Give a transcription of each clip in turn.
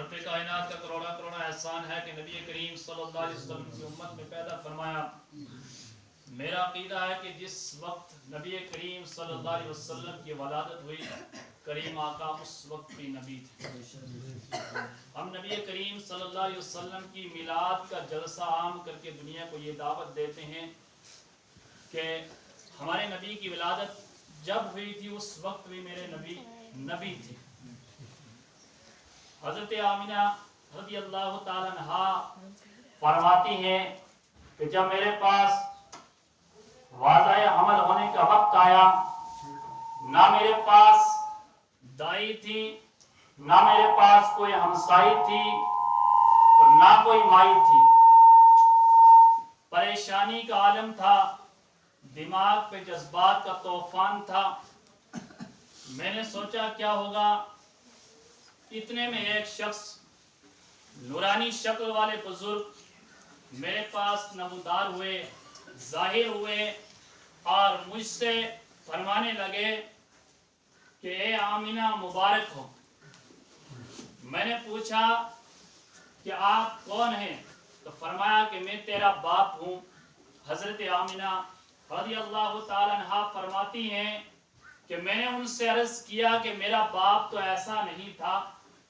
رب کائنات کا کروڑا کروڑا احسان ہے کہ نبی کریم صلی اللہ علیہ وسلم کی امت میں پیدا فرمایا۔ میرا عقیدہ ہے کہ جس وقت نبی کریم صلی اللہ علیہ وسلم کی ولادت ہوئی، کریم آقا اس وقت بھی نبی تھے۔ ہم نبی کریم صلی اللہ علیہ وسلم کی میلاد کا جلسہ عام کر کے دنیا کو یہ دعوت دیتے ہیں کہ ہمارے نبی کی ولادت جب ہوئی تھی اس وقت بھی میرے نبی تھے۔ حضرت آمینہ رضی اللہ تعالیٰ عنہا فرماتی ہیں کہ جب میرے پاس واضح حمل ہونے کا وقت آیا، نہ میرے پاس دائی تھی، نہ میرے پاس کوئی ہمسائی تھی اور نہ کوئی مائی تھی۔ پریشانی کا عالم تھا، دماغ پہ جذبات کا طوفان تھا۔ میں نے سوچا کیا ہوگا، اتنے میں ایک شخص نورانی شکل والے بزرگ میرے پاس نمودار ہوئے، ظاہر ہوئے اور مجھ سے فرمانے لگے کہ اے آمینہ مبارک ہو۔ میں نے پوچھا کہ آپ کون ہیں؟ تو فرمایا کہ میں تیرا باپ ہوں۔ حضرت آمینہ رضی اللہ تعالیٰ عنہا فرماتی ہیں کہ میں نے ان سے عرض کیا کہ میرا باپ تو ایسا نہیں تھا۔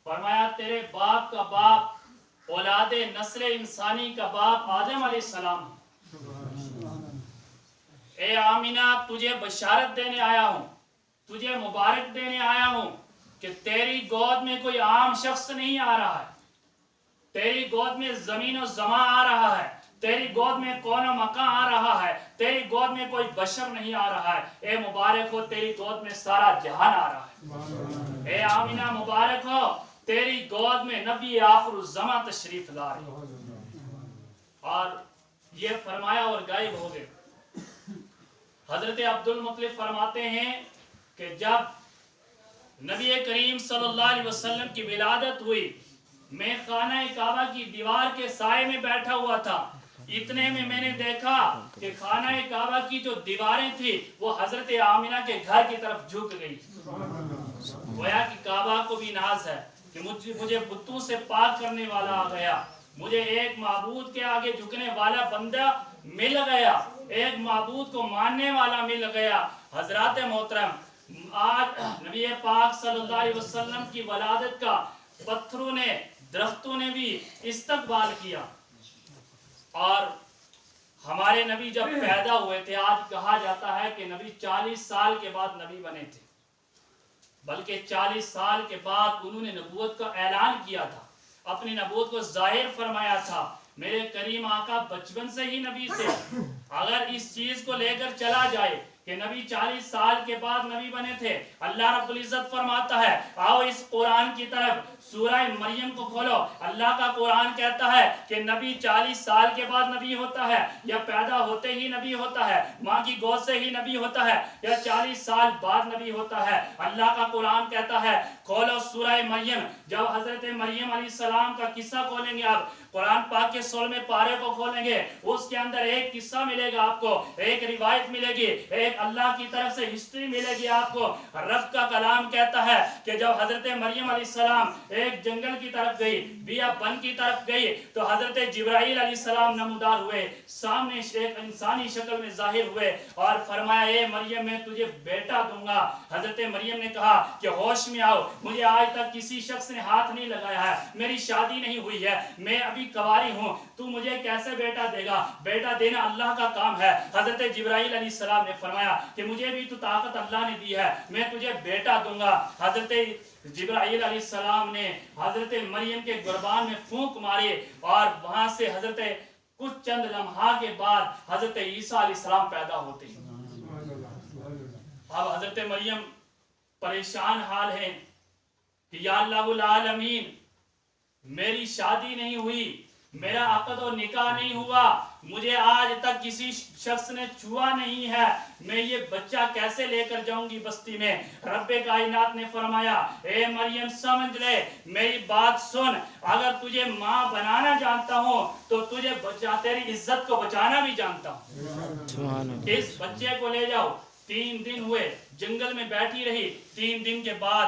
فرمایا تیرے باپ کا باپ اولاد نسل انسانی کا باپ آدم علیہ السلام ہے۔ اے آمینہ تجھے بشارت دینے آیا ہوں، تجھے مبارک دینے آیا ہوں کہ تیری گود میں کوئی عام شخص نہیں آ رہا ہے، تیری گود میں زمین و زمان آ رہا ہے، تیری گود میں کون و مکان آ رہا ہے، تیری گود میں کوئی بشر نہیں آ رہا ہے۔ اے مبارک ہو تیری گود میں سارا جہان آ رہا ہے۔ اے آمینہ مبارک ہو تیری گود میں نبی آخر الزمان تشریف لا رہے ہیں۔ اور یہ فرمایا اور غائب ہو گئے۔ حضرت عبدالمطلب فرماتے ہیں کہ جب نبی کریم صلی اللہ علیہ وسلم کی ولادت ہوئی، میں خانہ کعبہ کی دیوار کے سائے میں بیٹھا ہوا تھا۔ اتنے میں نے دیکھا کہ خانہ کعبہ کی جو دیواریں تھی وہ حضرت آمینہ کے گھر کی طرف جھک گئی۔ گویا کہ کعبہ کو بھی ناز ہے کہ مجھے بتوں سے پاک کرنے والا آ گیا، مجھے ایک معبود کے آگے جھکنے والا بندہ مل گیا، ایک معبود کو ماننے والا مل گیا۔ حضرات محترم، آج نبی پاک صلی اللہ علیہ وسلم کی ولادت کا پتھروں نے، درختوں نے بھی استقبال کیا۔ اور ہمارے نبی جب پیدا ہوئے تھے، آج کہا جاتا ہے کہ نبی 40 سال کے بعد نبی بنے تھے، بلکہ 40 سال کے بعد انہوں نے نبوت کا اعلان کیا تھا، اپنی نبوت کو ظاہر فرمایا تھا۔ میرے کریم آقا بچپن سے ہی نبی تھے۔ اگر اس چیز کو لے کر چلا جائے کہ نبی 40 سال کے بعد نبی بنے تھے، اللہ رب العزت فرماتا ہے آؤ اس قرآن کی طرف، سورہ مریم کو کھولو۔ اللہ کا قرآن کہتا ہے کہ نبی 40 سال کے بعد نبی ہوتا ہے، یا پیدا ہوتے ہی نبی ہوتا ہے، ماں کی گود سے ہی نبی ہوتا ہے، یا 40 سال بعد نبی ہوتا ہے۔ اللہ کا قرآن کہتا ہے کھولو سورہ مریم۔ جب حضرت مریم علیہ السلام کا قصہ کھولیں گے آپ، قرآن پاک کے 16ویں پارے کو کھولیں گے، اس کے اندر ایک قصہ ملے گا آپ کو، ایک روایت ملے گی، ایک اللہ کی طرف سے ہسٹری ملے گی آپ کو۔ رب کا کلام کہتا ہے کہ جب حضرت مریم علیہ السلام ایک جنگل کی طرف گئی، بیابان کی طرف گئی، تو حضرت جبرائیل علیہ السلام نمودار ہوئے، سامنے ایک انسانی شکل میں ظاہر ہوئے اور فرمایا اے مریم میں تجھے بیٹا دوں گا۔ حضرت مریم نے کہا کہ ہوش میں آؤ، مجھے آج تک کسی شخص نے ہاتھ نہیں لگایا ہے، میری شادی نہیں ہوئی ہے، میں ابھی کواری ہوں، تو مجھے کیسے بیٹا دے گا؟ بیٹا دینا اللہ کا کام ہے۔ حضرت جبرائیل علیہ السلام نے فرمایا کہ مجھے بھی تو طاقت اللہ نے دی ہے، میں تجھے بیٹا دوں گا۔ حضرت جبرائیل علیہ السلام نے حضرت مریم کے گربان میں پھونک ماری اور وہاں سے حضرت کچھ چند لمحہ کے بعد حضرت عیسیٰ علیہ السلام پیدا ہوتے ہیں۔ اب حضرت مریم پریشان حال ہے کہ یا اللہ العالمین، میری شادی نہیں ہوئی، میرا عقد و نکاح نہیں ہوا، مجھے آج تک کسی شخص نے چھوا نہیں ہے، میں یہ بچہ کیسے لے کر جاؤں گی بستی میں؟ رب کائنات نے فرمایا اے مریم سمجھ لے، میری بات سن، اگر تجھے ماں بنانا جانتا ہوں تو تجھے تیری عزت کو بچانا بھی جانتا ہوں۔ اس بچے کو لے جاؤ۔ 3 دن ہوئے، جنگل میں بیٹھی رہی، 3 دن کے بعد